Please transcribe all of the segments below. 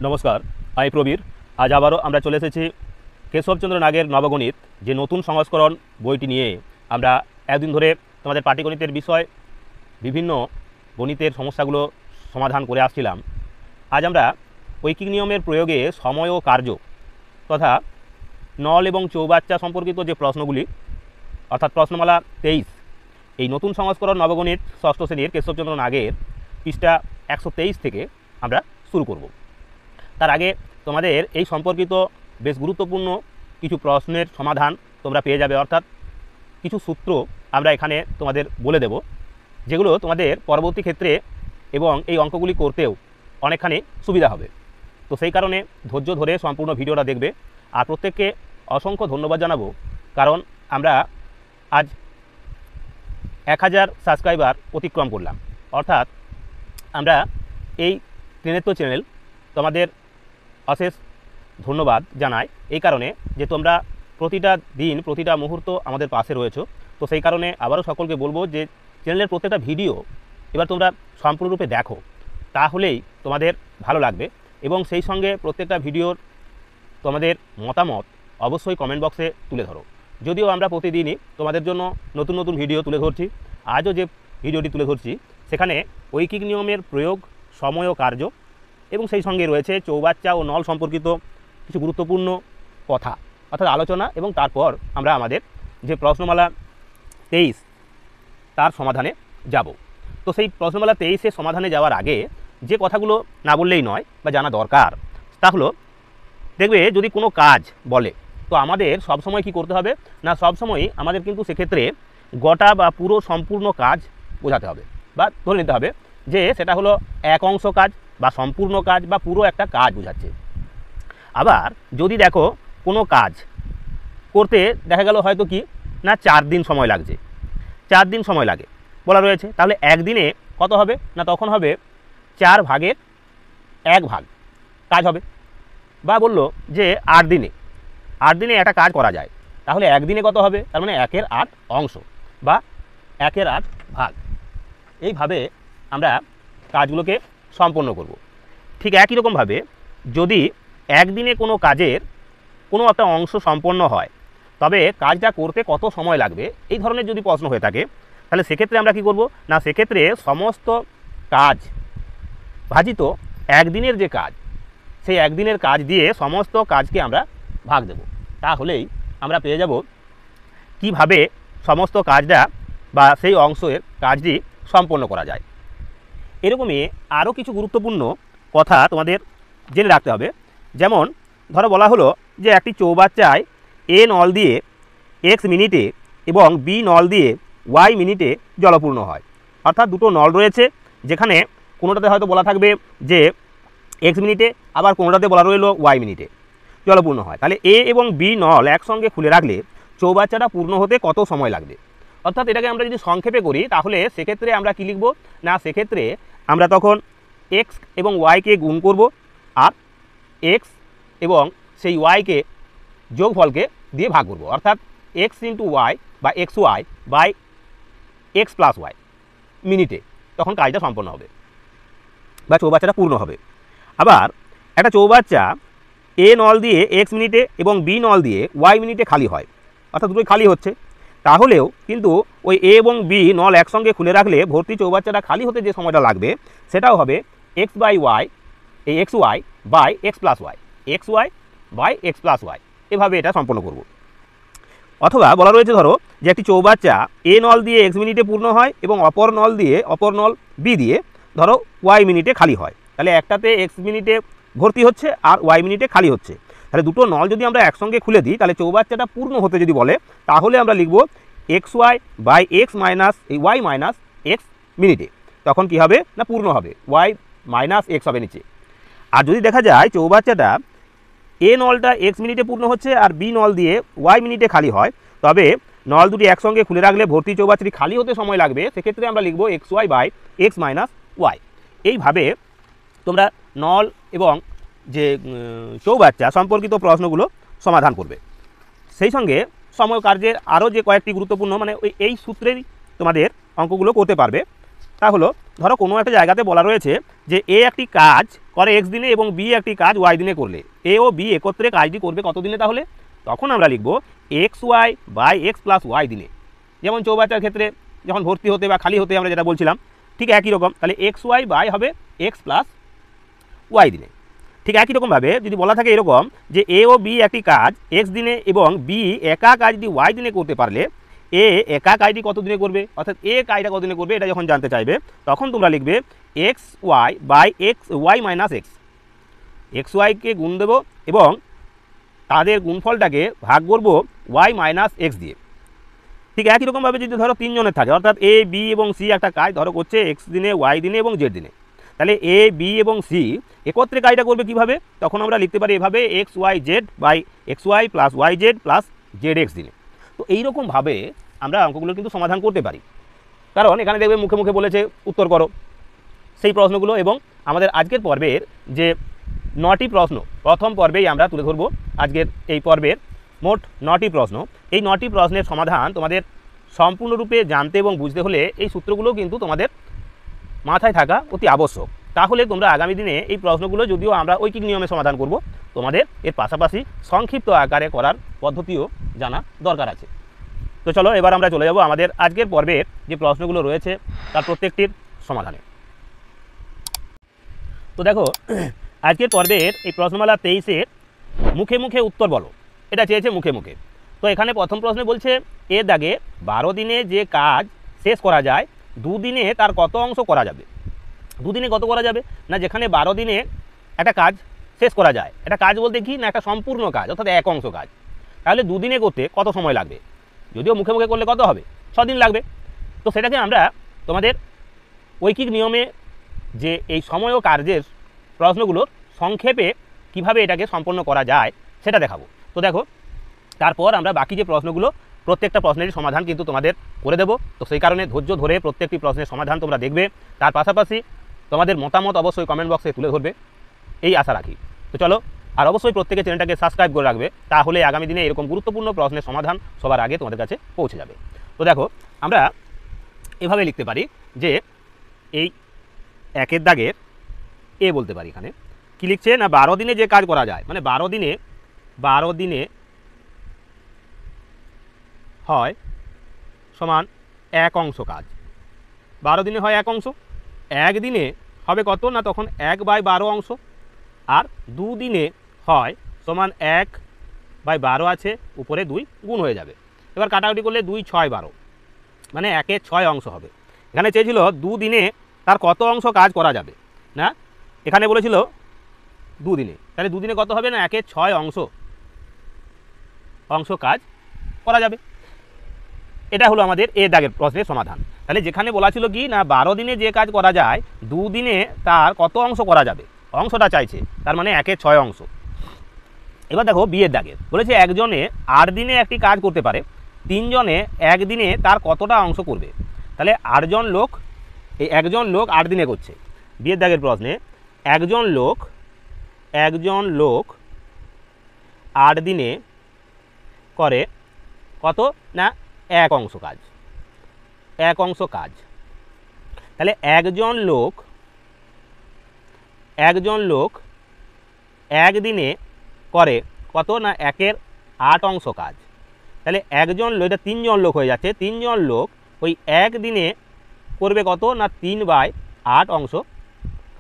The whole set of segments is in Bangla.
নমস্কার, আমি প্রবীর। আজ আবারও আমরা চলে এসেছি কেশবচন্দ্র নাগের নবগণিত যে নতুন সংস্করণ বইটি নিয়ে। আমরা একদিন ধরে তোমাদের পাটিগণিতের বিষয় বিভিন্ন গণিতের সমস্যাগুলো সমাধান করে আসছিলাম। আজ আমরা ঐকিক নিয়মের প্রয়োগে সময় ও কার্য তথা নল এবং চৌবাচ্চা সম্পর্কিত যে প্রশ্নগুলি অর্থাৎ প্রশ্নমালা 23 এই নতুন সংস্করণ নবগণিত ষষ্ঠ শ্রেণীর কেশবচন্দ্র নাগের পৃষ্ঠা 123 থেকে আমরা শুরু করব। তার আগে তোমাদের এই সম্পর্কিত বেশ গুরুত্বপূর্ণ কিছু প্রশ্নের সমাধান তোমরা পেয়ে যাবে, অর্থাৎ কিছু সূত্র আমরা এখানে তোমাদের বলে দেব, যেগুলো তোমাদের পরবর্তী ক্ষেত্রে এবং এই অঙ্কগুলি করতেও অনেকখানি সুবিধা হবে। তো সেই কারণে ধৈর্য ধরে সম্পূর্ণ ভিডিওটা দেখবে। আর প্রত্যেককে অসংখ্য ধন্যবাদ জানাবো, কারণ আমরা আজ 1000 সাবস্ক্রাইবার অতিক্রম করলাম। অর্থাৎ আমরা এই ত্রিনেত্র চ্যানেল তোমাদের অশেষ ধন্যবাদ জানাই এই কারণে যে তোমরা প্রতিটা দিন প্রতিটা মুহূর্ত আমাদের পাশে রয়েছো। তো সেই কারণে আবারও সকলকে বলবো যে চ্যানেলের প্রত্যেকটা ভিডিও এবার তোমরা সম্পূর্ণরূপে দেখো, তাহলেই তোমাদের ভালো লাগবে। এবং সেই সঙ্গে প্রত্যেকটা ভিডিওর তোমাদের মতামত অবশ্যই কমেন্ট বক্সে তুলে ধরো। যদিও আমরা প্রতিদিনই তোমাদের জন্য নতুন নতুন ভিডিও তুলে ধরছি, আজও যে ভিডিওটি তুলে ধরছি সেখানে ঐকিক নিয়মের প্রয়োগ, সময় ও কার্য এবং সেই সঙ্গে রয়েছে চৌবাচ্চা ও নল সম্পর্কিত কিছু গুরুত্বপূর্ণ কথা অর্থাৎ আলোচনা, এবং তারপর আমরা আমাদের যে প্রশ্নমালা 23 তার সমাধানে যাব। তো সেই প্রশ্নমালা 23-এর সমাধানে যাওয়ার আগে যে কথাগুলো না বললেই নয় বা জানা দরকার, তা হলো দেখবে যদি কোনো কাজ বলে তো আমাদের সবসময় কি করতে হবে না, সবসময়ই আমাদের কিন্তু সেক্ষেত্রে গোটা বা পুরো সম্পূর্ণ কাজ বোঝাতে হবে বা ধরে নিতে হবে যে সেটা হলো এক অংশ কাজ বা সম্পূর্ণ কাজ বা পুরো একটা কাজ বোঝাচ্ছে। আবার যদি দেখো কোনো কাজ করতে দেখা গেল হয়তো কি না 4 দিন সময় লাগছে, 4 দিন সময় লাগে বলা রয়েছে, তাহলে একদিনে কত হবে না, তখন হবে 4 ভাগের 1 ভাগ কাজ হবে। বা বললো যে 8 দিনে একটা কাজ করা যায়, তাহলে একদিনে কত হবে, তার মানে 1/8 অংশ বা 1/8 ভাগ। এইভাবে আমরা কাজগুলোকে সম্পন্ন করব। ঠিক একই রকমভাবে যদি একদিনে কোনো কাজের কোনো একটা অংশ সম্পন্ন হয়, তবে কাজটা করতে কত সময় লাগবে এই ধরনের যদি প্রশ্ন হয়ে থাকে, তাহলে সেক্ষেত্রে আমরা কি করব না, সেক্ষেত্রে সমস্ত কাজ ভাজিত একদিনের যে কাজ, সেই একদিনের কাজ দিয়ে সমস্ত কাজকে আমরা ভাগ দেব। তাহলেই আমরা পেয়ে যাব কিভাবে সমস্ত কাজটা বা সেই অংশের কাজটি সম্পন্ন করা যায়। এরকমই আরও কিছু গুরুত্বপূর্ণ কথা তোমাদের জেনে রাখতে হবে। যেমন ধরো বলা হলো যে একটি চৌবাচ্চায় এ নল দিয়ে এক্স মিনিটে এবং বি নল দিয়ে ওয়াই মিনিটে জলপূর্ণ হয়। অর্থাৎ দুটো নল রয়েছে, যেখানে কোনোটাতে হয়তো বলা থাকবে যে এক্স মিনিটে, আবার কোনোটাতে বলা রইল ওয়াই মিনিটে জলপূর্ণ হয়। তাহলে এ এবং বি নল একসঙ্গে খুলে রাখলে চৌবাচ্চাটা পূর্ণ হতে কত সময় লাগবে। অর্থাৎ এটাকে আমরা যদি সংক্ষেপে করি তাহলে সেক্ষেত্রে আমরা কী লিখব না, সেক্ষেত্রে আমরা তখন এক্স এবং ওয়াইকে গুণ করব, আর এক্স এবং সেই ওয়াইকে যোগফলকে দিয়ে ভাগ করব। অর্থাৎ এক্স ইন্টু ওয়াই বা X Y by X plus Y মিনিটে তখন কাজটা সম্পন্ন হবে বা চৌবাচ্চাটা পূর্ণ হবে। আবার একটা চৌবাচ্চা এ নল দিয়ে এক্স মিনিটে এবং বি নল দিয়ে ওয়াই মিনিটে খালি হয়, অর্থাৎ দুটোই খালি হচ্ছে, তাহলেও কিন্তু ওই এ এবং বি নল একসঙ্গে খুলে রাখলে ভর্তি চৌবাচ্চাটা খালি হতে যে সময়টা লাগবে সেটাও হবে এক্স বাই ওয়াই, এই X Y by X plus Y, X Y by X plus Y, এভাবে এটা সম্পন্ন করব। অথবা বলা রয়েছে ধরো যে একটি চৌবাচ্চা এ নল দিয়ে এক্স মিনিটে পূর্ণ হয় এবং অপর নল বি দিয়ে ধরো ওয়াই মিনিটে খালি হয়। তাহলে একটাতে এক্স মিনিটে ভর্তি হচ্ছে আর ওয়াই মিনিটে খালি হচ্ছে, তাহলে দুটো নল যদি আমরা একসঙ্গে খুলে দিই তাহলে চৌবাচ্চাটা পূর্ণ হতে যদি বলে তাহলে আমরা লিখব X Y by X minus এই ওয়াই মাইনাস এক্স মিনিটে। তখন কি হবে না, পূর্ণ হবে, ওয়াই মাইনাস এক্স হবে নিচে। আর যদি দেখা যায় চৌবাচ্চাটা এ নলটা এক্স মিনিটে পূর্ণ হচ্ছে আর বি নল দিয়ে ওয়াই মিনিটে খালি হয়, তবে নল দুটি একসঙ্গে খুলে রাখলে ভর্তি চৌবাচ্চাটি খালি হতে সময় লাগবে, সেক্ষেত্রে আমরা লিখব X Y by X minus Y. এইভাবে তোমরা নল এবং যে চৌবাচ্চা সম্পর্কিত প্রশ্নগুলো সমাধান করবে। সেই সঙ্গে সময় কার্যের আরও যে কয়েকটি গুরুত্বপূর্ণ মানে এই সূত্রেরই তোমাদের অঙ্কগুলো করতে পারবে। তা হলো ধরো কোনো একটা জায়গাতে বলা রয়েছে যে এ একটি কাজ করে এক্স দিনে এবং বি একটি কাজ ওয়াই দিনে করলে এ ও বি একত্রে কাজটি করবে কত দিনে, তাহলে তখন আমরা লিখব X Y by X plus Y দিনে। যেমন চৌবাচ্চার ক্ষেত্রে যখন ভর্তি হতে বা খালি হতে আমরা যেটা বলছিলাম, ঠিক একই রকম, তাহলে এক্স ওয়াই বাই হবে এক্স প্লাস ওয়াই দিনে। ঠিক একই রকমভাবে যদি বলা থাকে এরকম যে এ ও বি একটি কাজ এক্স দিনে এবং বি একা কাজটি ওয়াই দিনে করতে পারলে এ একা কাজটি কত দিনে করবে, অর্থাৎ এ কাজটা কত দিনে করবে, এটা যখন জানতে চাইবে তখন তোমরা লিখবে X Y by X Y minus X. X ওয়াইকে গুণ দেবো এবং তাদের গুণফলটাকে ভাগ করব ওয়াই মাইনাস এক্স দিয়ে। ঠিক একই রকমভাবে যদি ধরো তিনজনের থাকে, অর্থাৎ এ বি এবং সি একটা কাজ ধরো করছে এক্স দিনে ওয়াই দিনে এবং জেড দিনে, তাহলে এ বি এবং সি একত্রে কাজটা করবে কিভাবে, তখন আমরা লিখতে পারি এভাবে X Y Z by X Y plus Y Z plus Z X দিনে। তো এইরকমভাবে আমরা অঙ্কগুলো কিন্তু সমাধান করতে পারি, কারণ এখানে দেখবে মুখে মুখে বলেছে উত্তর করো সেই প্রশ্নগুলো। এবং আমাদের আজকের পর্বের যে 9টি প্রশ্ন প্রথম পর্বেই আমরা তুলে ধরবো। আজকের এই পর্বের মোট 9টি প্রশ্ন, এই 9টি প্রশ্নের সমাধান তোমাদের সম্পূর্ণরূপে জানতে এবং বুঝতে হলে এই সূত্রগুলো কিন্তু তোমাদের মাথায় থাকা অতি আবশ্যক। তাহলে তোমরা আগামী দিনে এই প্রশ্নগুলো যদিও আমরা ঐকিক নিয়মে সমাধান করব, তোমাদের এর পাশাপাশি সংক্ষিপ্ত আকারে করার পদ্ধতিও জানা দরকার আছে। তো চলো এবার আমরা চলে যাব আমাদের আজকের পর্বের যে প্রশ্নগুলো রয়েছে তার প্রত্যেকটির সমাধানে। তো দেখো আজকের পর্বের এই প্রশ্নমালা 23-এর মুখে মুখে উত্তর বলো, এটা চেয়েছে মুখে মুখে। তো এখানে প্রথম প্রশ্নে বলছে এর দাগে 12 দিনে যে কাজ শেষ করা যায় 2 দিনে তার কত অংশ করা যাবে। 2 দিনে কত করা যাবে না, যেখানে 12 দিনে একটা কাজ শেষ করা যায়, একটা কাজ বলতে কি না একটা সম্পূর্ণ কাজ অর্থাৎ এক অংশ কাজ, তাহলে 2 দিনে করতে কত সময় লাগবে, যদিও মুখে মুখে করলে কত হবে 6 দিন লাগবে। তো সেটাকে আমরা তোমাদের ঐকিক নিয়মে যে এই সময় ও কার্যের প্রশ্নগুলোর সংক্ষেপে কিভাবে এটাকে সম্পন্ন করা যায় সেটা দেখাবো। তো দেখো তারপর আমরা বাকি যে প্রশ্নগুলো প্রত্যেকটা প্রশ্নেরই সমাধান কিন্তু তোমাদের করে দেবো। তো সেই কারণে ধৈর্য ধরে প্রত্যেকটি প্রশ্নের সমাধান তোমরা দেখবে, তার পাশাপাশি তোমাদের মতামত অবশ্যই কমেন্ট বক্সে তুলে ধরবে এই আশা রাখি। তো চলো, আর অবশ্যই প্রত্যেকে চ্যানেলটাকে সাবস্ক্রাইব করে রাখবে, তাহলে আগামী দিনে এরকম গুরুত্বপূর্ণ প্রশ্নের সমাধান সবার আগে তোমাদের কাছে পৌঁছে যাবে। তো দেখো আমরা এভাবে লিখতে পারি যে এই 1-এর দাগের এ বলতে পারি, এখানে কি লিখছে না 12 দিনে যে কাজ করা যায়, মানে 12 দিনে হয় সমান এক অংশ কাজ। 12 দিনে হয় এক অংশ, একদিনে হবে কত না তখন 1/12 অংশ, আর 2 দিনে হয় সমান 1/12 আছে উপরে 2 গুণ হয়ে যাবে। এবার কাটাকুটি করলে 2 6 12 মানে 1-এর 6 অংশ হবে। এখানে চেয়েছিল 2 দিনে তার কত অংশ কাজ করা যাবে, না এখানে বলেছিল 2 দিনে, তাহলে 2 দিনে কত হবে না 1-এর 6 অংশ কাজ করা যাবে। এটা হলো আমাদের এ দাগের প্রশ্নের সমাধান। তাহলে যেখানে বলা ছিল কি না 12 দিনে যে কাজ করা যায় 2 দিনে তার কত অংশ করা যাবে, অংশটা চাইছে, তার মানে 1-এর 6 অংশ। এবার দেখো বিয়ের দাগের বলেছে একজনে 8 দিনে একটি কাজ করতে পারে, 3 জনে একদিনে তার কতটা অংশ করবে। তাহলে 8 জন লোক, এই একজন লোক 8 দিনে করছে। বিয়ের দাগের প্রশ্নে একজন লোক 8 দিনে করে কত না 1 অংশ কাজ, 1 অংশ কাজ। তাহলে একজন লোক 1 দিনে করে কত না 1-এর 8 অংশ কাজ। তাহলে একজন লোক, এটা 3 জন লোক হয়ে যাচ্ছে, 3 জন লোক ওই 1 দিনে করবে কত না 3/8 অংশ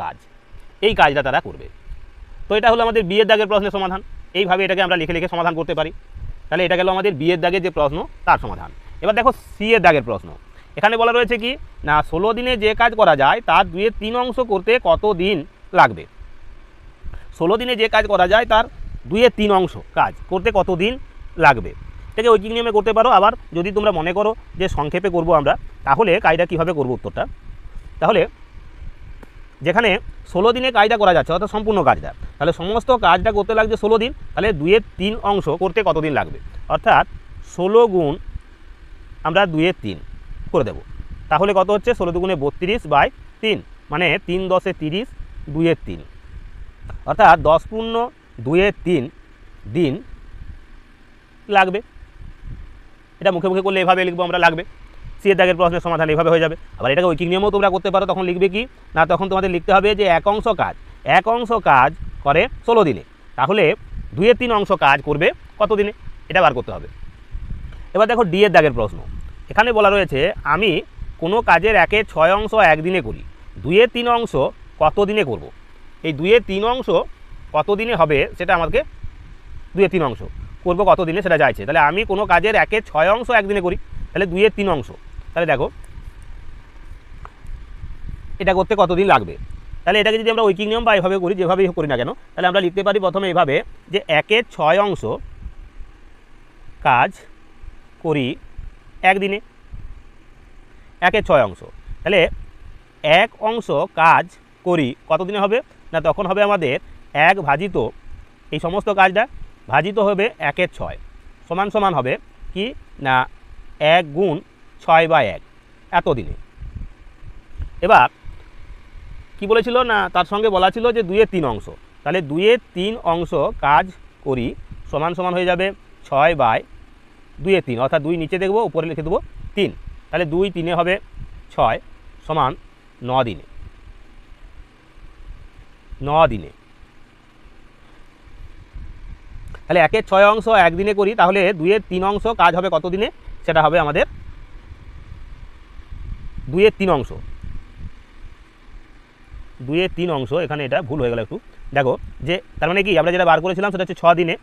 কাজ, এই কাজটা তারা করবে। তো এটা হলো আমাদের বিয়ের দাগের প্রশ্নের সমাধান। এইভাবে এটাকে আমরা লিখে লিখে সমাধান করতে পারি। তাহলে এটা গেল আমাদের বিয়ের দাগের যে প্রশ্ন তার সমাধান। এবার দেখো সি এর দাগের প্রশ্ন, এখানে বলা রয়েছে কি না 16 দিনে যে কাজ করা যায় তার 2/3 অংশ করতে কত দিন লাগবে। 16 দিনে যে কাজ করা যায় তার 2/3 অংশ কাজ করতে কত দিন লাগবে, এটাকে ঐকিক নিয়মে করতে পারো। আবার যদি তোমরা মনে করো যে সংক্ষেপে করব আমরা, তাহলে কাজটা কীভাবে করবো উত্তরটা, তাহলে যেখানে 16 দিনে কাজটা করা যাচ্ছে অর্থাৎ সম্পূর্ণ কাজটা, তাহলে সমস্ত কাজটা করতে লাগছে 16 দিন, তাহলে 2/3 অংশ করতে কত দিন লাগবে, অর্থাৎ 16 গুণ আমরা 2/3 করে দেব। তাহলে কত হচ্ছে 16 দুগুণে 32/3 মানে 3 × 10 = 30, 2/3 অর্থাৎ 10×2/3 দিন লাগবে। এটা মুখে মুখে করলে এভাবে লিখবো আমরা, লাগবে। সি এর দাগের প্রশ্নের সমাধান এইভাবে হয়ে যাবে। আবার এটাকে ঐকিক নিয়মেও তোমরা করতে পারো, তখন লিখবে কি না তখন তোমাদের লিখতে হবে যে 1 অংশ কাজ, এক অংশ কাজ করে 16 দিনে, তাহলে 2/3 অংশ কাজ করবে কত দিনে, এটা বার করতে হবে। এবার দেখো ডি এর দাগের প্রশ্ন। এখানে বলা রয়েছে আমি কোনো কাজের 1/6 অংশ একদিনে করি, 2/3 অংশ কত দিনে করব। এই 2/3 অংশ কত দিনে হবে সেটা আমাকে 2/3 অংশ করব কত দিনে সেটা চাইছে। তাহলে আমি কোনো কাজের 1/6 অংশ একদিনে করি, তাহলে 2/3 অংশ, তাহলে দেখো এটা করতে কতদিন লাগবে। তাহলে এটাকে যদি আমরা ঐকিক নিয়ম বা এভাবে করি, যেভাবেই করি না কেন, তাহলে আমরা লিখতে পারি প্রথমে এইভাবে যে 1/6 অংশ কাজ করি একদিনে, 1/6 অংশ, তাহলে 1 অংশ কাজ করি কত দিনে হবে না, তখন হবে আমাদের 1 ভাজিত এই সমস্ত কাজটা ভাজিত হবে 1/6 সমান সমান হবে কি না 1 গুণ 6/1 এত দিনে। এবার কি বলেছিল না, তার সঙ্গে বলা ছিল যে 2/3 অংশ, তাহলে 2/3 অংশ কাজ করি সমান সমান হয়ে যাবে 6/2/3, অর্থাৎ 2 নিচে দেখব, উপরে লিখে দেবো 3, তাহলে 2 3 হবে 6 সমান 9 দিনে, 9 দিনে। তাহলে 1/6 অংশ একদিনে করি, তাহলে 2/3 অংশ কাজ হবে কত দিনে, সেটা হবে আমাদের 2/3 অংশ, 2/3 অংশ, এখানে এটা ভুল হয়ে গেল একটু, দেখো যে তার মানে কি আমরা যেটা বার করেছিলাম সেটা হচ্ছে 6 দিনে,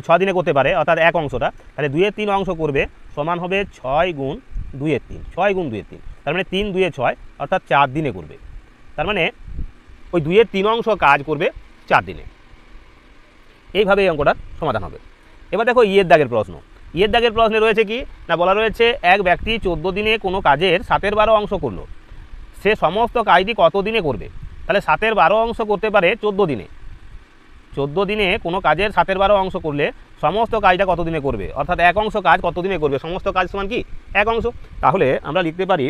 6 দিনে করতে পারে, অর্থাৎ 1 অংশটা, তাহলে 2/3 অংশ করবে সমান হবে 6 গুণ 2/3, 6 গুণ 2/3, তার মানে 3 2 6, অর্থাৎ 4 দিনে করবে। তার মানে ওই 2/3 অংশ কাজ করবে 4 দিনে। এইভাবে এই অঙ্কটার সমাধান হবে। এবার দেখো ইয়ের দাগের প্রশ্ন। ইয়ের দাগের প্রশ্নে রয়েছে কি না, বলা রয়েছে এক ব্যক্তি 14 দিনে কোনো কাজের 7/12 অংশ করলো, সে সমস্ত কাজটি কত দিনে করবে। তাহলে 7/12 অংশ করতে পারে 14 দিনে, 14 দিনে কোনো কাজের 7/12 অংশ করলে সমস্ত কাজটা কত দিনে করবে, অর্থাৎ 1 অংশ কাজ কত দিনে করবে, সমস্ত কাজ সমান কি 1 অংশ। তাহলে আমরা লিখতে পারি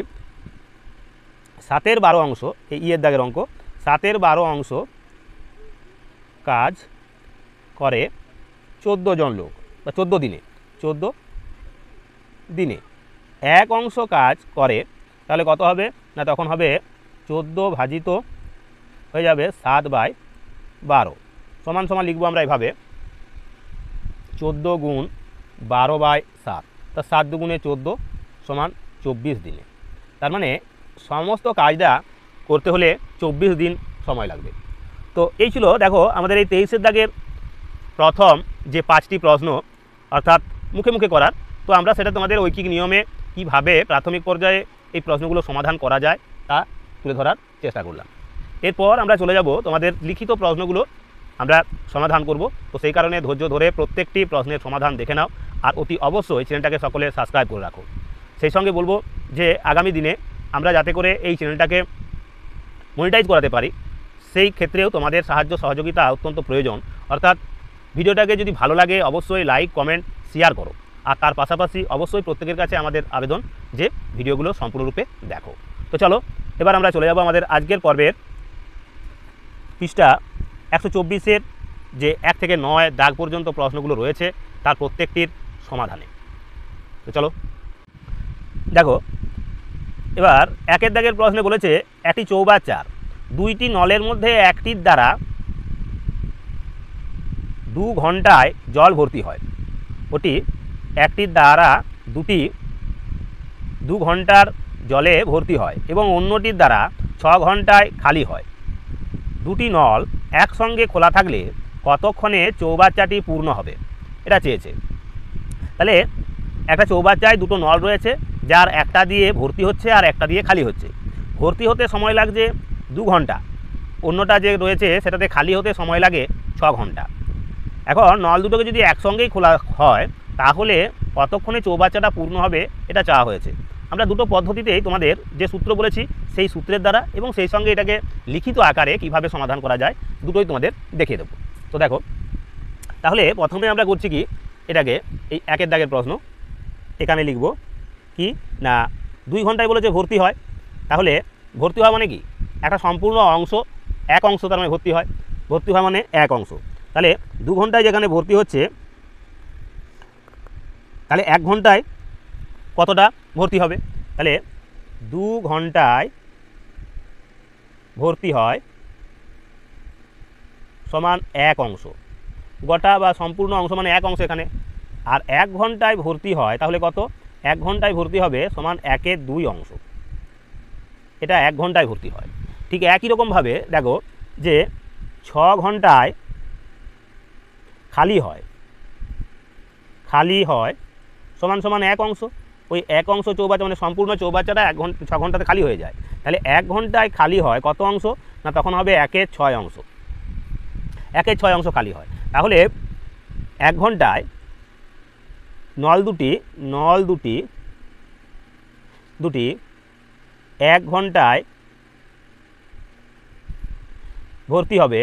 7/12 অংশ, এই ইয়ের দাগের অঙ্ক, 7/12 অংশ কাজ করে 14 জন লোক বা 14 দিনে, 14 দিনে 1 অংশ কাজ করে, তাহলে কত হবে না, তখন হবে 14 ভাজিত হয়ে যাবে 7/12 সমান সমান লিখবো আমরা এভাবে 14 গুণ 12/7, তা 7 দুগুণে 14 সমান 24 দিনে। তার মানে সমস্ত কাজটা করতে হলে 24 দিন সময় লাগবে। তো এই ছিল দেখো আমাদের এই 23-এর দাগের প্রথম যে 5টি প্রশ্ন, অর্থাৎ মুখে মুখে করার। তো আমরা সেটা তোমাদের ঐকিক নিয়মে কীভাবে প্রাথমিক পর্যায়ে এই প্রশ্নগুলো সমাধান করা যায় তা তুলে ধরার চেষ্টা করলাম। এরপর আমরা চলে যাব তোমাদের লিখিত প্রশ্নগুলো আমরা সমাধান করব। তো সেই কারণে ধৈর্য ধরে প্রত্যেকটি প্রশ্নের সমাধান দেখে নাও, আর অতি অবশ্যই চ্যানেলটাকে সকলে সাবস্ক্রাইব করে রাখো। সেই সঙ্গে বলবো যে আগামী দিনে আমরা যাতে করে এই চ্যানেলটাকে মনিটাইজ করাতে পারি, সেই ক্ষেত্রেও তোমাদের সাহায্য সহযোগিতা অত্যন্ত প্রয়োজন। অর্থাৎ ভিডিওটাকে যদি ভালো লাগে অবশ্যই লাইক কমেন্ট শেয়ার করো, আর তার পাশাপাশি অবশ্যই প্রত্যেকের কাছে আমাদের আবেদন যে ভিডিওগুলো সম্পূর্ণরূপে দেখো। তো চলো এবার আমরা চলে যাব আমাদের আজকের পর্বের পৃষ্ঠা 124-এর যে 1 থেকে 9 দাগ পর্যন্ত প্রশ্নগুলো রয়েছে তার প্রত্যেকটির সমাধানে। তো চলো দেখো, এবার 1-এর দাগের প্রশ্নে বলেছে একটি চৌবাচ্চার 2টি নলের মধ্যে একটির দ্বারা 2 ঘন্টায় জল ভর্তি হয়, ওটি একটির দ্বারা 2 ঘন্টার জলে ভর্তি হয় এবং অন্যটির দ্বারা 6 ঘন্টায় খালি হয়। 2টি নল একসঙ্গে খোলা থাকলে কতক্ষণে চৌবাচ্চাটি পূর্ণ হবে, এটা চেয়েছে। তাহলে একটা চৌবাচ্চায় 2টো নল রয়েছে, যার একটা দিয়ে ভর্তি হচ্ছে আর একটা দিয়ে খালি হচ্ছে। ভর্তি হতে সময় লাগছে 2 ঘন্টা, অন্যটা যে রয়েছে সেটাতে খালি হতে সময় লাগে 6 ঘন্টা। এখন নল দুটোকে যদি একসঙ্গেই খোলা হয় তাহলে কতক্ষণে চৌবাচ্চাটা পূর্ণ হবে এটা চাওয়া হয়েছে। আমরা দুটো পদ্ধতিতেই তোমাদের যে সূত্র বলেছি সেই সূত্রের দ্বারা এবং সেই সঙ্গে এটাকে লিখিত আকারে কিভাবে সমাধান করা যায় দুটোই তোমাদের দেখিয়ে দেবো। তো দেখো, তাহলে প্রথমে আমরা করছি কি, এটাকে এই 1-এর দাগের প্রশ্ন এখানে লিখব কি না 2 ঘন্টায় বলেছে ভর্তি হয়, তাহলে ভর্তি হওয়া মানে কি একটা সম্পূর্ণ অংশ, 1 অংশ তার মানে ভর্তি হয়, ভর্তি হওয়া মানে 1 অংশ। তাহলে 2 ঘন্টায় যেখানে ভর্তি হচ্ছে, তাহলে 1 ঘন্টায় কতটা ভর্তি হবে, তাহলে 2 ঘন্টায় ভর্তি হয় সমান 1 অংশ, গোটা বা সম্পূর্ণ অংশ মানে 1 অংশ এখানে। আর 1 ঘন্টায় ভর্তি হয় তাহলে কত, 1 ঘন্টায় ভর্তি হবে সমান 1-এর 2 অংশ, এটা 1 ঘন্টায় ভর্তি হয়। ঠিক একই রকমভাবে দেখো যে 6 ঘন্টায় খালি হয় সমান সমান 1 অংশ, ওই 1 অংশ চৌবাচ্চা মানে সম্পূর্ণ চৌবাচ্চাটা 6 ঘন্টাতে খালি হয়ে যায়। তাহলে 1 ঘন্টায় খালি হয় কত অংশ, না তখন হবে 1-এর 6 অংশ, 1-এর 6 অংশ খালি হয়। তাহলে 1 ঘন্টায় নল দুটি 1 ঘন্টায় ভর্তি হবে,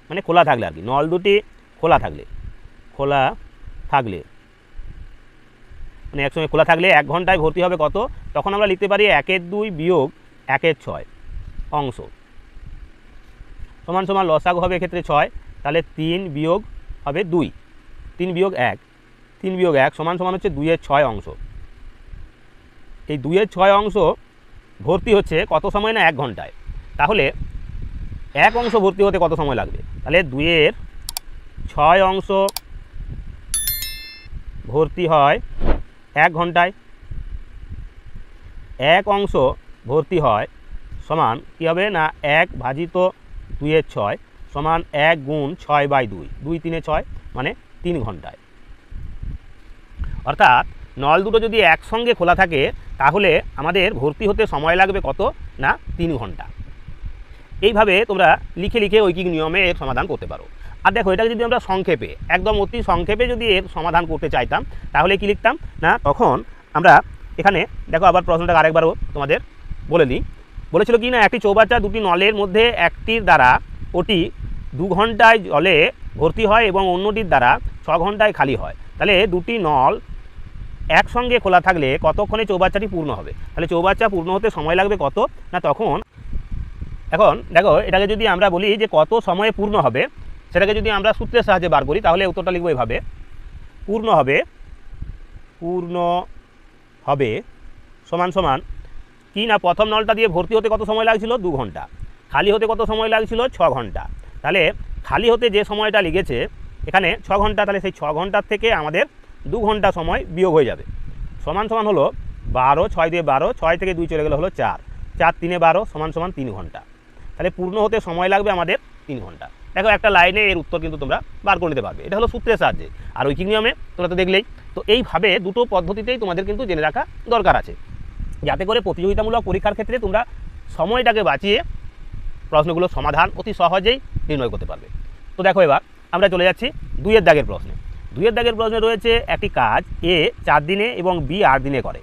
মানে খোলা থাকলে আর কি, নল দুটি খোলা থাকলে মানে একসঙ্গে খোলা থাকলে 1 ঘন্টায় ভর্তি হবে কত, তখন আমরা লিখতে পারি 1-এর 2 বিয়োগ 1-এর 6 অংশ সমান সমান লসাগু হবে এক্ষেত্রে 6, তাহলে 3 বিয়োগ হবে 2, 3 বিয়োগ 1 সমান সমান হচ্ছে 2-এর 6 অংশ। এই 2-এর 6 অংশ ভর্তি হচ্ছে কত সময়, না 1 ঘন্টায়। তাহলে 1 অংশ ভর্তি হতে কত সময় লাগবে, তাহলে 2-এর 6 অংশ ভর্তি হয় 1 ঘন্টায়, 1 অংশ ভর্তি হয় সমান কী হবে, না 1 ভাজিত 2-এর 6 সমান 1 গুণ 6/2, 2 3 6 মানে 3 ঘন্টায়। অর্থাৎ নল দুটো যদি একসঙ্গে খোলা থাকে তাহলে আমাদের ভর্তি হতে সময় লাগবে কত, না 3 ঘন্টা। এইভাবে তোমরা লিখে লিখে ঐকিক নিয়মে এর সমাধান করতে পারো। আর দেখো এটাকে যদি আমরা সংক্ষেপে, একদম অতি সংক্ষেপে যদি এর সমাধান করতে চাইতাম তাহলে কি লিখতাম, না তখন আমরা এখানে দেখো আবার প্রশ্নটা আরেকবারও তোমাদের বলে দিই। বলেছিল কি না, একটি চৌবাচ্চা দুটি নলের মধ্যে একটির দ্বারা ওটি 2 ঘন্টায় জলে ভর্তি হয় এবং অন্যটির দ্বারা 6 ঘন্টায় খালি হয়। তাহলে দুটি নল একসঙ্গে খোলা থাকলে কতক্ষণে চৌবাচ্চাটি পূর্ণ হবে, তাহলে চৌবাচ্চা পূর্ণ হতে সময় লাগবে কত, না তখন এখন দেখো এটাকে যদি আমরা বলি যে কত সময়ে পূর্ণ হবে, সেটাকে যদি আমরা সূত্রের সাহায্যে বার করি তাহলে উত্তরটা লিখবো এভাবে, পূর্ণ হবে সমান সমান কি না, প্রথম নলটা দিয়ে ভর্তি হতে কত সময় লাগছিল 2 ঘন্টা, খালি হতে কত সময় লাগছিল 6 ঘন্টা। তাহলে খালি হতে যে সময়টা লেগেছে এখানে 6 ঘন্টা, তাহলে সেই 6 ঘন্টার থেকে আমাদের 2 ঘন্টা সময় বিয়োগ হয়ে যাবে, সমান সমান হলো 12, 6 দিয়ে 12, 6 থেকে 2 চলে গেলে হলো 4, 4 3 12 সমান সমান 3 ঘন্টা। তাহলে পূর্ণ হতে সময় লাগবে আমাদের 3 ঘন্টা। দেখো একটা লাইনে এর উত্তর কিন্তু তোমরা বার করে নিতে পারবে, এটা হলো সূত্রের সাহায্যে। আর ঐকিক নিয়মে তোমরা তো দেখলেই, তো এইভাবে দুটো পদ্ধতিতেই তোমাদের কিন্তু জেনে রাখা দরকার আছে, যাতে করে প্রতিযোগিতামূলক পরীক্ষার ক্ষেত্রে তোমরা সময়টাকে বাঁচিয়ে প্রশ্নগুলোর সমাধান অতি সহজেই নির্ণয় করতে পারবে। তো দেখো এবার আমরা চলে যাচ্ছি 2-এর দাগের প্রশ্নে। 2-এর দাগের প্রশ্নে রয়েছে একটি কাজ এ 4 দিনে এবং বি 8 দিনে করে,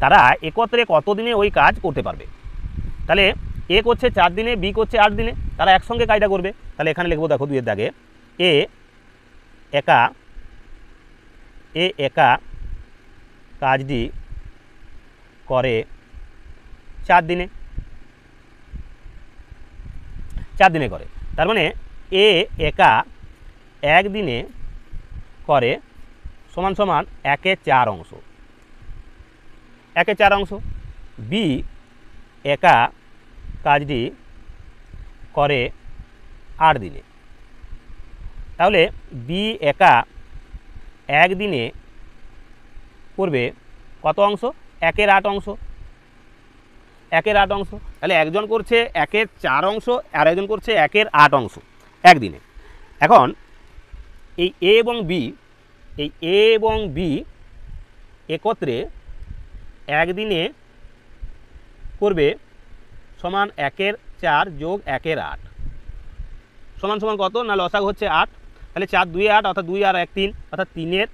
তারা একত্রে কত দিনে ওই কাজ করতে পারবে। তাহলে এ করছে 4 দিনে, বি করছে 8 দিনে, তারা একসঙ্গে কাজটা করবে। তাহলে এখানে লিখবো দেখো 2-এর দাগে এ একা কাজটি করে 4 দিনে, 4 দিনে করে, তার মানে এ একা 1 দিনে করে সমান সমান 1-এর 4 অংশ, 1-এর 4 অংশ। বি একা কাজটি করে 8 দিনে, তাহলে বি একা 1 দিনে করবে কত অংশ, 1-এর 8 অংশ, 1-এর 8 অংশ। তাহলে একজন করছে 1-এর 4 অংশ আর একজন করছে 1-এর 8 অংশ 1 দিনে। এখন এই এ এবং বি একত্রে 1 দিনে করবে সমান 1-এর 4 যোগ 1-এর 8 সমান সমান কত, না লসাগু হচ্ছে 8, তাহলে 4 2 8 অর্থাৎ 2 আর 1 3 অর্থাৎ 3-এর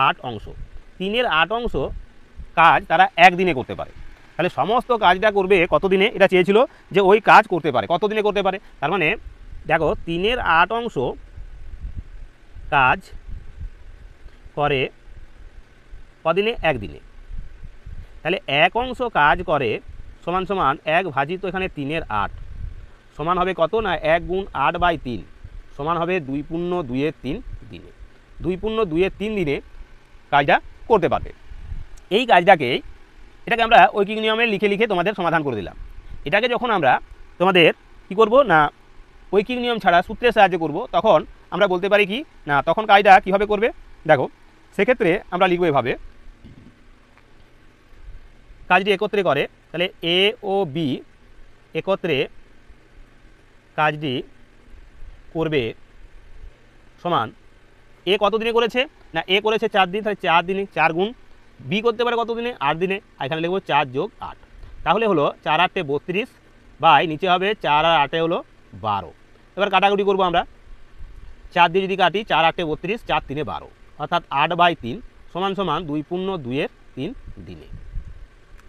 8 অংশ, 3-এর 8 অংশ কাজ তারা 1 দিনে করতে পারে। তাহলে সমস্ত কাজটা করবে কত দিনে, এটা চেয়েছিল যে ওই কাজ করতে পারে কত দিনে করতে পারে। তার মানে দেখো 3-এর 8 অংশ কাজ করে কদিনে, 1 দিনে। তাহলে 1 অংশ কাজ করে সমান সমান 1 ভাজিত এখানে 3-এর 8 সমান হবে কত, না 1 গুণ 8/3 সমান হবে 2 × 2-এর 3 দিনে, 2 × 2-এর 3 দিনে কাজটা করতে পারবে। এই এটাকে আমরা ঐকিক নিয়মে লিখে লিখে তোমাদের সমাধান করে দিলাম। এটাকে যখন আমরা তোমাদের কি করব, না ঐকিক নিয়ম ছাড়া সূত্রের সাহায্যে করব, তখন আমরা বলতে পারি কি না, তখন কাজটা কীভাবে করবে দেখো। সেক্ষেত্রে আমরা লিখব এভাবে, কাজটি একত্রে করে, তাহলে এ ও বি একত্রে কাজটি করবে সমান এ কত দিনে করেছে না, এ করেছে 4 দিন, তাহলে 4 দিনে 4 গুণ, বি করতে পারে কত দিনে 8 দিনে, এখানে লিখব 4 যোগ 8, তাহলে হলো 4 8 32 বাই নিচে হবে 4 আর 8 হলো 12। এবার কাটাকুটি করবো আমরা, 4 দিয়ে যদি কাটি 4 8 32, 4 3 12, অর্থাৎ 8/3 সমান সমান 2 পূর্ণ 2 3 দিনে।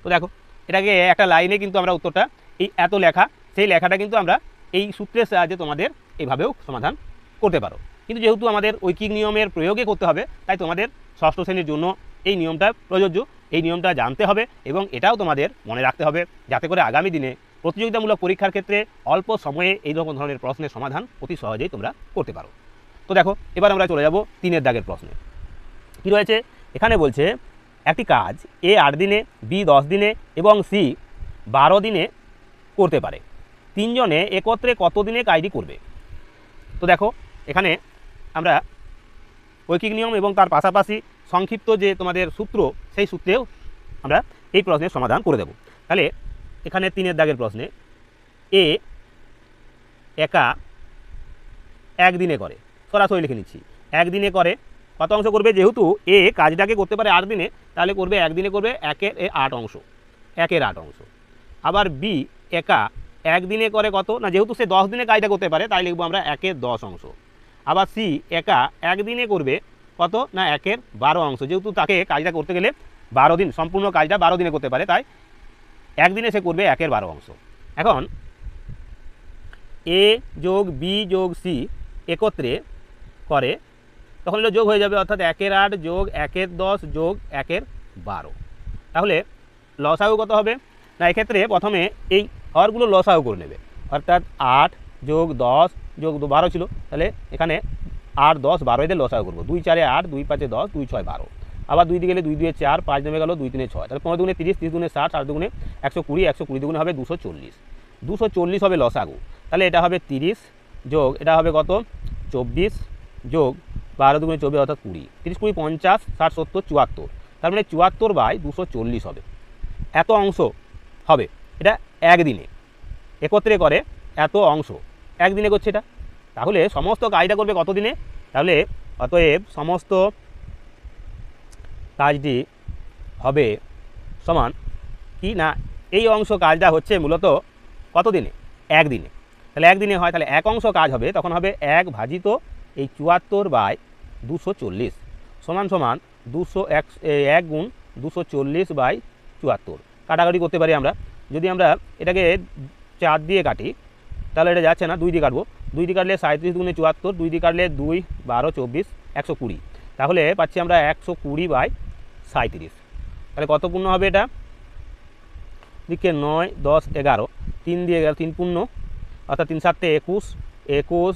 তো দেখো এটাকে একটা লাইনে কিন্তু আমরা উত্তরটা এই এত লেখা, সেই লেখাটা কিন্তু আমরা এই সূত্রের সাহায্যে তোমাদের এইভাবেও সমাধান করতে পারো। কিন্তু যেহেতু আমাদের ঐকিক নিয়মের প্রয়োগে করতে হবে, তাই তোমাদের ষষ্ঠ শ্রেণীর জন্য এই নিয়মটা প্রযোজ্য। এই নিয়মটা জানতে হবে এবং এটাও তোমাদের মনে রাখতে হবে, যাতে করে আগামী দিনে প্রতিযোগিতামূলক পরীক্ষার ক্ষেত্রে অল্প সময়ে এই রকম ধরনের প্রশ্নের সমাধান অতি সহজেই তোমরা করতে পারো। তো দেখো এবার আমরা চলে যাব 3 দাগের প্রশ্নে। কী রয়েছে এখানে, বলছে একটি কাজ এ 8 দিনে, বি 10 দিনে এবং সি 12 দিনে করতে পারে, 3 জনে একত্রে কত দিনে কাজটি করবে। তো দেখো এখানে আমরা ঐকিক নিয়ম এবং তার পাশাপাশি সংক্ষিপ্ত যে তোমাদের সূত্র, সেই সূত্রেও আমরা এই প্রশ্নের সমাধান করে দেব। তাহলে এখানে 3 দাগের প্রশ্নে এ একা 1 দিনে করে, সরাসরি লিখে নিচ্ছি, 1 দিনে করে কত অংশ করবে, যেহেতু এ কাজটাকে করতে পারে 8 দিনে, তাহলে করবে 1 দিনে করবে 1 এর 8 অংশ, 1 এর 8 অংশ। আবার বি একা 1 দিনে করে কত না, যেহেতু সে 10 দিনে কাজটা করতে পারে, তাই লিখবো আমরা 1 এর 10 অংশ। আবার সি একা 1 দিনে করবে কত না, 1 এর 12 অংশ, যেহেতু তাকে কাজটা করতে গেলে 12 দিন, সম্পূর্ণ কাজটা 12 দিনে করতে পারে, তাই 1 দিনে সে করবে 1 এর 12 অংশ। এখন এ যোগ বি যোগ সি একত্রে করে, তখন এটা যোগ হয়ে যাবে, অর্থাৎ 1 এর 8 যোগ 1 এর 10 যোগ 1 এর 12। তাহলে লসাগু কত হবে না, এক্ষেত্রে প্রথমে এই হরগুলো লসাগু করে নেবে, অর্থাৎ 8 যোগ 10 যোগ 12 ছিল, তাহলে এখানে 8 10 12 এদের লসাগু করবো, 2 4 8 2 5 10 2 6 12, আবার 2 দিয়ে গেলে 2 2 4 5 নেমে গেল 2 3 6, তাহলে 15 দুগুণে 30, 30 দুগুণে 60, 60 দুগুণে 120, 120 দুগুণে হবে 240, 240 হবে লসাগু। তাহলে এটা হবে 30 যোগ এটা হবে কত 24 যোগ 12 দুগুণে 24 অর্থাৎ 20, 30 20 50 60 70 74, তার মানে 74/240 হবে, এত অংশ হবে। এটা 1 দিনে একত্রে করে, এত অংশ 1 দিনে করছে এটা, তাহলে সমস্ত কাজটা করবে কত দিনে, তাহলে অতএব সমস্ত কাজটি হবে সমান কি না, এই অংশ কাজটা হচ্ছে মূলত কত দিনে, 1 দিনে। তাহলে 1 দিনে হয়, তাহলে 1 অংশ কাজ হবে, তখন হবে 1 ভাজিত এই 74/240 সমান সমান 1 গুণ 240/74। কাটাকাটি করতে পারি আমরা, যদি আমরা এটাকে 4 দিয়ে কাটি তাহলে এটা যাচ্ছে না, 2 দিয়ে কাটবো, 2 দিয়ে কাটলে 37 গুণে 74, 2 দিয়ে কাটলে 2 12 24 120, তাহলে পাচ্ছি আমরা 120/37। তাহলে কত পূর্ণ হবে এটা, দিকে 9 10 11, 3 দিয়ে গেল 3 পূর্ণ, অর্থাৎ 3 7 21 21,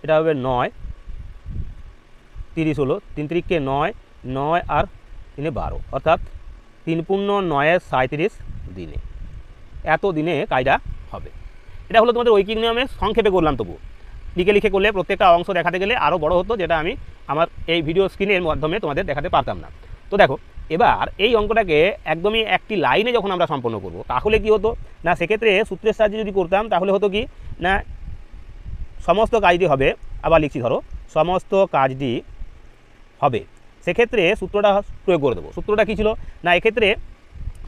এটা হবে 9 30 হলো, 3 3 9 9 আর 3 12, অর্থাৎ 3 পূর্ণ 9 37 দিনে, এত দিনে কাজটা হবে। এটা হলো তোমাদের ঐকিক নিয়মে সংক্ষেপে করলাম, তবু লিখে লিখে করলে প্রত্যেকটা অংশ দেখাতে গেলে আরও বড় হতো, যেটা আমি আমার এই ভিডিও স্ক্রিনের মাধ্যমে তোমাদের দেখাতে পারতাম না। তো দেখো এবার এই অঙ্কটাকে একদমই একটি লাইনে যখন আমরা সম্পন্ন করব, তাহলে কি হতো না, সেক্ষেত্রে সূত্রের সাহায্যে যদি করতাম তাহলে হতো কি না, সমস্ত কাজটি হবে, আবার লিখছি ধরো সমস্ত কাজটি হবে, সেক্ষেত্রে সূত্রটা প্রয়োগ করে দেবো। সূত্রটা কী ছিল না, এক্ষেত্রে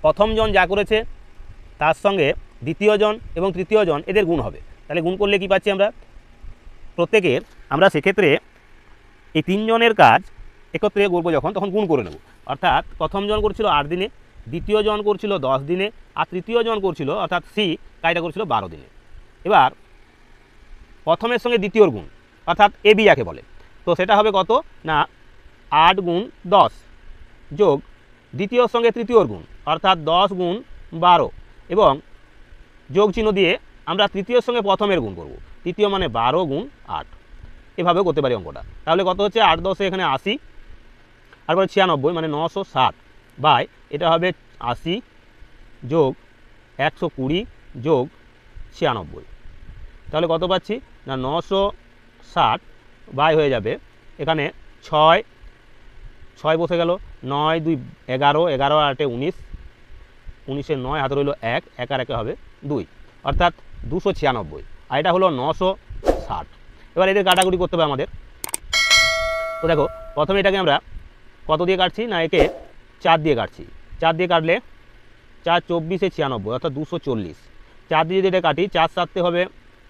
প্রথম জন যা করেছে তার সঙ্গে দ্বিতীয় জন এবং তৃতীয় জন এদের গুণ হবে, তাহলে গুণ করলে কি পাচ্ছি আমরা, প্রত্যেকের আমরা সেক্ষেত্রে এই 3 জনের কাজ একত্রে করবো যখন, তখন গুণ করে নেব, অর্থাৎ প্রথম জন করছিল 8 দিনে, দ্বিতীয় জন করছিল 10 দিনে, আর তৃতীয় জন করছিল অর্থাৎ সি কাজটা করছিল 12 দিনে। এবার প্রথমের সঙ্গে দ্বিতীয়র গুণ, অর্থাৎ এ বি যাকে বলে, তো সেটা হবে কত না 8 গুণ 10 যোগ দ্বিতীয়র সঙ্গে তৃতীয়র গুণ, অর্থাৎ 10 গুণ 12, এবং যোগ চিহ্ন দিয়ে আমরা তৃতীয়র সঙ্গে প্রথমের গুণ করব, তৃতীয় মানে 12 গুণ 8, এভাবেও করতে পারি অঙ্কটা। তাহলে কত হচ্ছে 8 10 এখানে 80, তারপরে 96 মানে 960 বাই এটা হবে 80 যোগ 120 যোগ 96, তাহলে কত পাচ্ছি না 960 বাই হয়ে যাবে এখানে 6 6 বসে গেল, 9 2 11, 11 আর 8 19, 19 9 হাতে রইল 1, 1 আর 1 হবে 2, অর্থাৎ 296, আর এটা হলো 960। এবার এদের কাটাকুটি করতে হবে আমাদের। তো দেখো প্রথমে এটাকে আমরা কত দিয়ে কাটছি না একে 4 দিয়ে কাটছি। 4 দিয়ে কাটলে 4 24 96, অর্থাৎ 240। 4 দিয়ে যদি এটা কাটি 4 7 হবে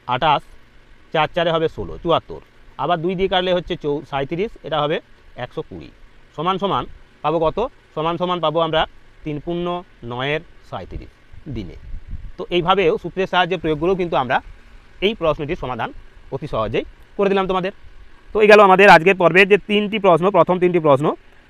28, 4 4 হবে 16 74, আবার 2 দিয়ে কাটলে হচ্ছে 37, এটা হবে 120, সমান সমান পাবো কত, সমান সমান পাবো আমরা 3 পূর্ণ 9 37 দিনে। তো এইভাবেও সূত্রের সাহায্যে প্রয়োগগুলো কিন্তু আমরা এই প্রশ্নটির সমাধান অতি সহজেই করে দিলাম তোমাদের। তো এই গেল আমাদের আজকের পর্বের যে 3টি প্রশ্ন, প্রথম 3টি প্রশ্ন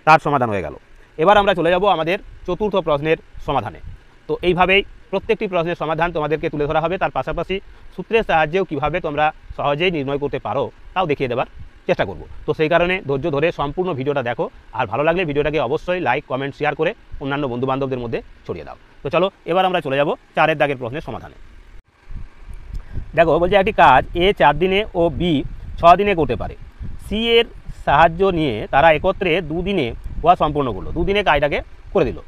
তার সমাধান হয়ে গেল। এবার আমরা চলে যাব আমাদের চতুর্থ প্রশ্নের সমাধানে। তো এইভাবেই প্রত্যেকটি প্রশ্নের সমাধান তোমাদেরকে তুলে ধরা হবে, তার পাশাপাশি সূত্রের সাহায্যেও কীভাবে তোমরা সহজেই নির্ণয় করতে পারো তাও দেখিয়ে দেবার চেষ্টা করব। তো সেই কারণে ধৈর্য ধরে সম্পূর্ণ ভিডিওটা দেখো, আর ভালো লাগলে ভিডিওটাকে অবশ্যই লাইক কমেন্ট শেয়ার করে অন্যান্য বন্ধুবান্ধবদের মধ্যে ছড়িয়ে দাও। তো চলো এবার আমরা চলে যাব 4 দাগের প্রশ্নের সমাধানে। দেখো বলছে একটি কাজ এ 4 দিনে ও বি 6 দিনে করতে পারে। সি এর সাহায্য নিয়ে তারা একত্রে 2 দিনে উহা সম্পূর্ণ করলো, 2 দিনে কাজটাকে করে দিল।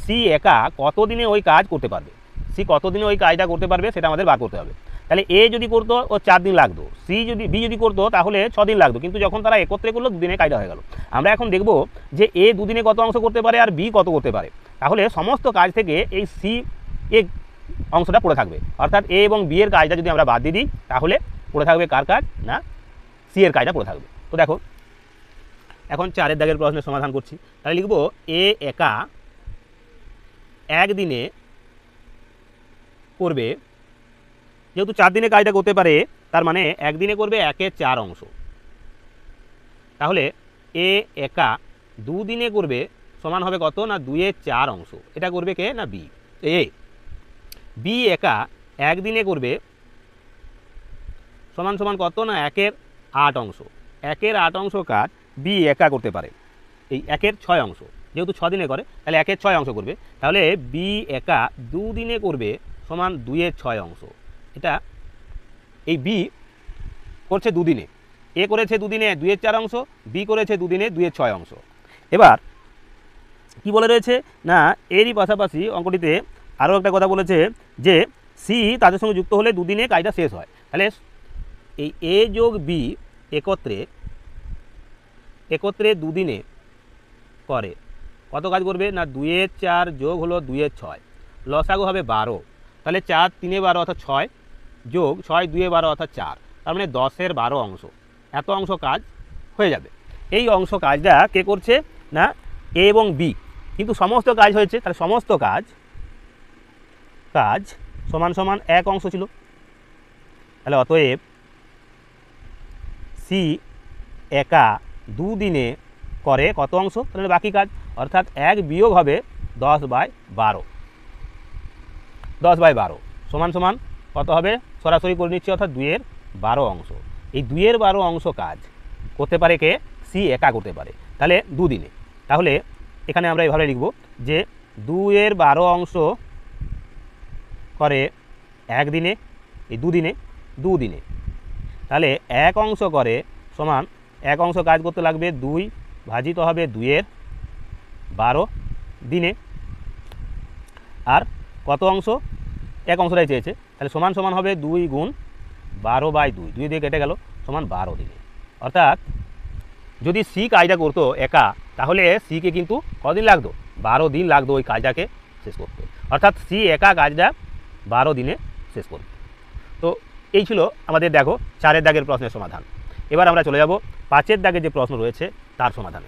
সি একা কত দিনে ওই কাজ করতে পারবে, সি কত দিনে ওই কাজটা করতে পারবে সেটা আমাদের বার করতে হবে। তাহলে এ যদি করতো ও 4 দিন লাগতো, বি যদি করতো তাহলে 6 দিন লাগতো, কিন্তু যখন তারা একত্রে করলো 2 দিনে কাজটা হয়ে গেল। আমরা এখন দেখব যে এ 2 দিনে কত অংশ করতে পারে আর বি কত করতে পারে। তাহলে সমস্ত কাজ থেকে এই সি এ অংশটা পড়ে থাকবে, অর্থাৎ এ এবং বি এর কাজটা যদি আমরা বাদ দিয়ে দিই তাহলে পড়ে থাকবে কার কাজ না সি এর কাজটা পড়ে থাকবে। তো দেখো এখন 4 দাগের প্রশ্নের সমাধান করছি। তাহলে লিখব এ একা 1 দিনে করবে, যেহেতু 4 দিনে কাজটা করতে পারে তার মানে 1 দিনে করবে 1 এর 4 অংশ। তাহলে এ একা 2 দিনে করবে সমান হবে কত না 2 এর 4 অংশ। এটা করবে কে না বি। এ বি একা 1 দিনে করবে সমান সমান কত না 1 এর 8 অংশ। 1 এর 8 অংশ কাজ বি একা করতে পারে, এই 1 এর 6 অংশ, যেহেতু 6 দিনে করে তাহলে 1 এর 6 অংশ করবে। তাহলে বি একা 2 দিনে করবে সমান 2 এর 6 অংশ। এটা এই বি করছে 2 দিনে, এ করেছে 2 দিনে 2 এর 4 অংশ, বি করেছে 2 দিনে 2 এর 6 অংশ। এবার কি বলে রয়েছে না এরই পাশাপাশি অঙ্কটিতে আরও একটা কথা বলেছে যে সি তাদের সঙ্গে যুক্ত হলে 2 দিনে কাজটা শেষ হয়। তাহলে এই এ যোগ বি একত্রে 2 দিনে করে কত কাজ করবে না 2 এর 4 যোগ হলো 2 এর 6, লসাগু হবে 12। তাহলে 4 3 12 অর্থাৎ 6 যোগ 6 2 12 অর্থাৎ 4, তার মানে 10 এর 12 অংশ। এত অংশ কাজ হয়ে যাবে। এই অংশ কাজটা কে করছে না এ এবং বি, কিন্তু সমস্ত কাজ হয়েছে, তাহলে সমস্ত কাজ সমান সমান 1 অংশ ছিল। তাহলে অতএব সি একা 2 দিনে করে কত অংশ, তাহলে বাকি কাজ, অর্থাৎ 1 বিয়োগ হবে 10/12, 10/12 সমান সমান কত হবে সরাসরি করে নিচ্ছি, অর্থাৎ 2 এর 12 অংশ। এই 2 এর 12 অংশ কাজ করতে পারে কে সি একা করতে পারে, তাহলে 2 দিনে। তাহলে এখানে আমরা এভাবে লিখব যে 2 এর 12 অংশ করে 1 দিনে, এই 2 দিনে, তাহলে 1 অংশ করে সমান 1 অংশ কাজ করতে লাগবে 2 ভাজিত হবে 2 এর 12 দিনে, আর কত অংশ 1 অংশটাই চেয়েছে, তাহলে সমান সমান হবে 2 গুণ 12/2, 2 দিয়ে কেটে গেল সমান 12 দিনে। অর্থাৎ যদি সি কাজটা করতো একা তাহলে সিকে কিন্তু কদিন লাগতো 12 দিন লাগতো ওই কাজটাকে শেষ করতে, অর্থাৎ সি একা কাজটা 12 দিনে শেষ করবে। তো এই ছিল আমাদের দেখো 4 দাগের প্রশ্নের সমাধান। এবার আমরা চলে যাব 5 দাগের যে প্রশ্ন রয়েছে তার সমাধানে।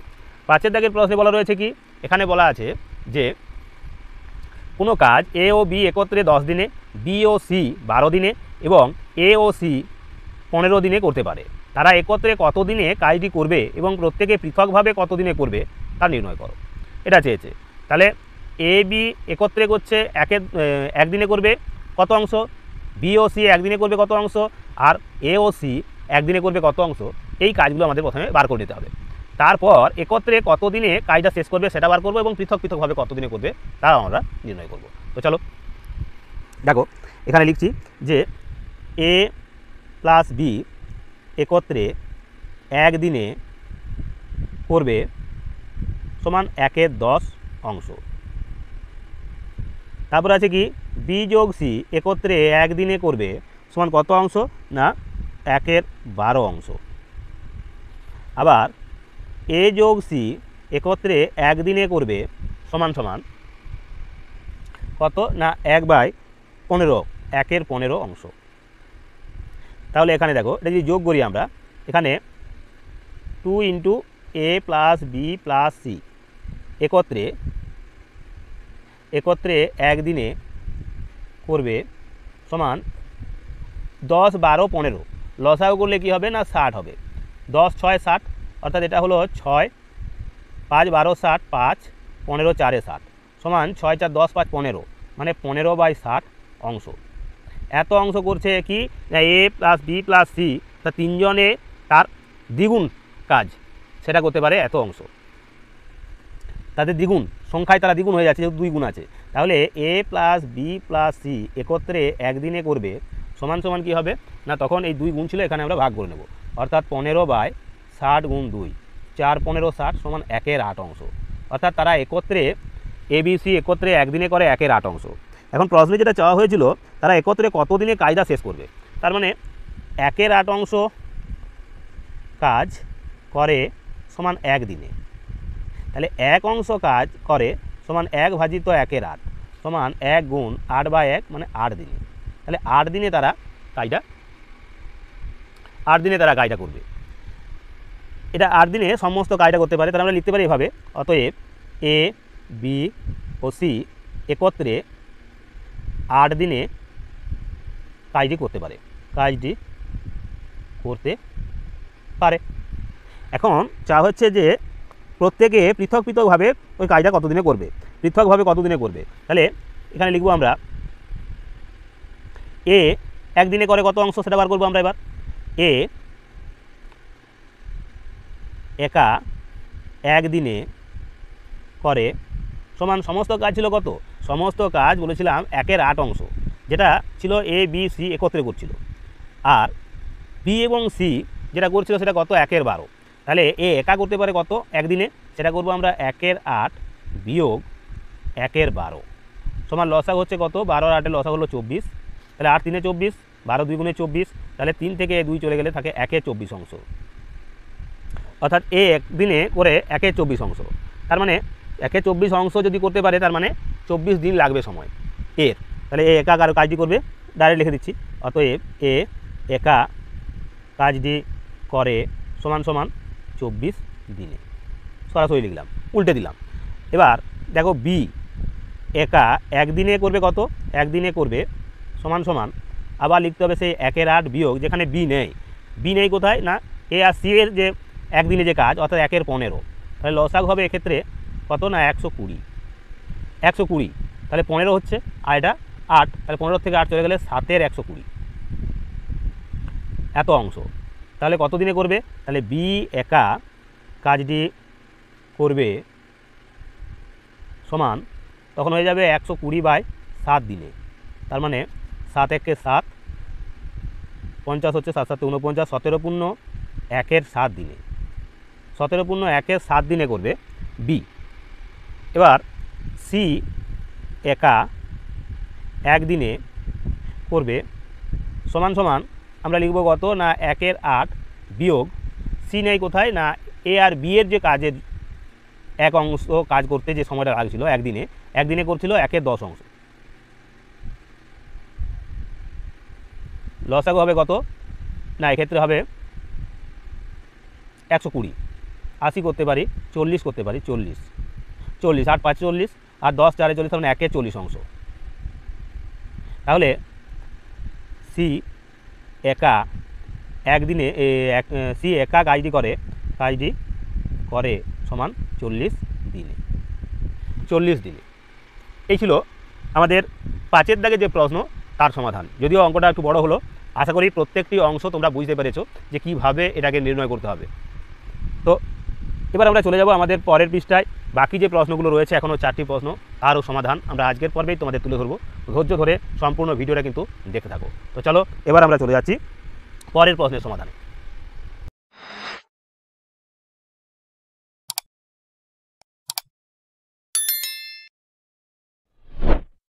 5 দাগের প্রশ্নে বলা রয়েছে কি, এখানে বলা আছে যে কোনো কাজ এ ও বি একত্রে 10 দিনে, বি ও সি 12 দিনে এবং এ ও সি 15 দিনে করতে পারে। তারা একত্রে কত দিনে কাজটি করবে এবং প্রত্যেকে পৃথকভাবে কত দিনে করবে তা নির্ণয় করো, এটা চেয়েছে। তাহলে এ বি একত্রে করছে 1 দিনে করবে কত অংশ, বি ও সি 1 দিনে করবে কত অংশ, আর এ ও সি 1 দিনে করবে কত অংশ, এই কাজগুলো আমাদের প্রথমে বার করে নিতে হবে। তারপর একত্রে কত দিনে কাজটা শেষ করবে সেটা বার করবো এবং পৃথকভাবে কত দিনে করবে তাও আমরা নির্ণয় করব। তো চলো দেখো এখানে লিখছি যে এ প্লাস বি একত্রে একদিনে করবে সমান 1/10 অংশ। তারপর আছে কি বি যোগ সি একত্রে একদিনে করবে সমান কত অংশ, না 1/12 অংশ। আবার এ যোগ সি একত্রে একদিনে করবে সমান সমান কত, না 1/15, 1/15 অংশ। তাহলে এখানে দেখো এটা যদি যোগ করি আমরা, এখানে 2 ইন্টু এ প্লাস বি প্লাস সি একত্রে একদিনে করবে সমান 10, 12, 15। লসাগু করলে কী হবে, না 60 হবে। 10, 6, 60, অর্থাৎ এটা হলো 6, 5, 12, 60, 5, 15, 4, 60 সমান 6, 4, 10, 5, 15, মানে 15/60 অংশ। এত অংশ করছে কি, না এ প্লাস বি প্লাস সি, তা তিনজনে তার দ্বিগুণ কাজ সেটা করতে পারে এত অংশ। তাদের দ্বিগুণ সংখ্যায় তারা দ্বিগুণ হয়ে যাচ্ছে, যেহেতু 2 গুণ আছে। তাহলে এ প্লাস বি প্লাস সি একত্রে একদিনে করবে সমান সমান কী হবে, না তখন এই 2 গুণ ছিল, এখানে আমরা ভাগ করে নেব, অর্থাৎ 15/60 গুণ 2, 4, 15, 60 সমান 1/8 অংশ। অর্থাৎ তারা একত্রে এ বি সি একত্রে একদিনে করে 1/8 অংশ। এখন প্রশ্নে যেটা চাওয়া হয়েছিল তারা একত্রে কতদিনে কাজটা শেষ করবে, তার মানে 1/8 অংশ কাজ করে সমান 1 দিনে। তাহলে 1 অংশ কাজ করে সমান 1/8 সমান 1 গুণ 8/1 মানে 8 দিনে। তাহলে 8 দিনে তারা কাজটা করবে। এটা 8 দিনে সমস্ত কাজটা করতে পারে। তাহলে আমরা লিখতে পারি এভাবে, অতএব এ বি ও সি একত্রে 8 দিনে কাজটি করতে পারে। এখন চা হচ্ছে যে প্রত্যেকে পৃথক পৃথকভাবে ওই কাজটা কতদিনে করবে, তাহলে এখানে লিখবো আমরা এ একদিনে করে কত অংশ সেটা বার করবো আমরা। এবার এ একা একদিনে করে সমান সমস্ত কাজ ছিল কত, সমস্ত কাজ বলেছিলাম 1/8 অংশ, যেটা ছিল এ বি সি একত্রে করছিল। আর বি এবং সি যেটা করছিল সেটা কত, 1/12। তাহলে এ একা করতে পারে কত একদিনে, সেটা করবো আমরা 1/8 বিয়োগ 1/12 সমান লসাগু হচ্ছে কত, 12 আর 8 লসাগু হলো 24। তাহলে 8 3 24, 12 2 গুণে 24, তাহলে 3 থেকে 2 চলে গেলে থাকে 1/24 অংশ। অর্থাৎ এ একদিনে করে 1/24 অংশ, তার মানে 1/24 অংশ যদি করতে পারে তার মানে 24 দিন লাগবে সময় এর। তাহলে এ একা কাজটি করবে, ডাইরেক্ট লিখে দিচ্ছি, অতএব এ একা কাজটি করে সমান সমান 24 দিনে। সরাসরি লিখলাম, উল্টে দিলাম। এবার দেখো বি একা একদিনে করবে কত, একদিনে করবে সমান সমান আবার লিখতে হবে সেই 1/8 বিয়োগ, যেখানে বি নেই কোথায়, না এ আর সি এর যে একদিনে যে কাজ, অর্থাৎ 1/15। তাহলে লসাগু হবে এক্ষেত্রে কত, না 120। তাহলে 15 হচ্ছে, আর এটা 8, তাহলে 15 থেকে 8 চলে গেলে 7 120 এত অংশ। তাহলে কত দিনে করবে, তাহলে বি একা কাজটি করবে সমান তখন হয়ে যাবে 120/7 দিনে। তার মানে 7 1 7, 50 হচ্ছে, 7 7 49, 17 পূর্ণ 1/7 দিনে, 17 পূর্ণ 1/7 দিনে করবে বি। এবার সি একা একদিনে করবে সমান সমান আমরা লিখব কত, না 1/8 বিয়োগ সি নেই কোথায়, না এ আর বি এর যে কাজের এক অংশ কাজ করতে যে সময়টা লাগছিল একদিনে করছিল 1/10 অংশ। লসাগু হবে কত, না এক্ষেত্রে হবে 120। 80 করতে পারি, 40 করতে পারি, 40 8 5 40, আর 10 4 40, তার মানে 1/40 অংশ। তাহলে সি একা একদিনে সি একা কাজটি করে সমান 40 দিনে। এই ছিল আমাদের 5 দাগে যে প্রশ্ন তার সমাধান। যদিও অঙ্কটা একটু বড় হলো, আশা করি প্রত্যেকটি অংশ তোমরা বুঝতে পেরেছো যে কীভাবে এটাকে নির্ণয় করতে হবে। তো এবার আমরা চলে যাব আমাদের পরের পৃষ্ঠায়। বাকি যে প্রশ্নগুলো রয়েছে, এখনও 4টি প্রশ্ন, তারও সমাধান আমরা আজকের পর্বেই তোমাদের তুলে ধরবো। ধৈর্য ধরে সম্পূর্ণ ভিডিওটা কিন্তু দেখতে থাকো। তো চলো এবার আমরা চলে যাচ্ছি পরের প্রশ্নের সমাধান।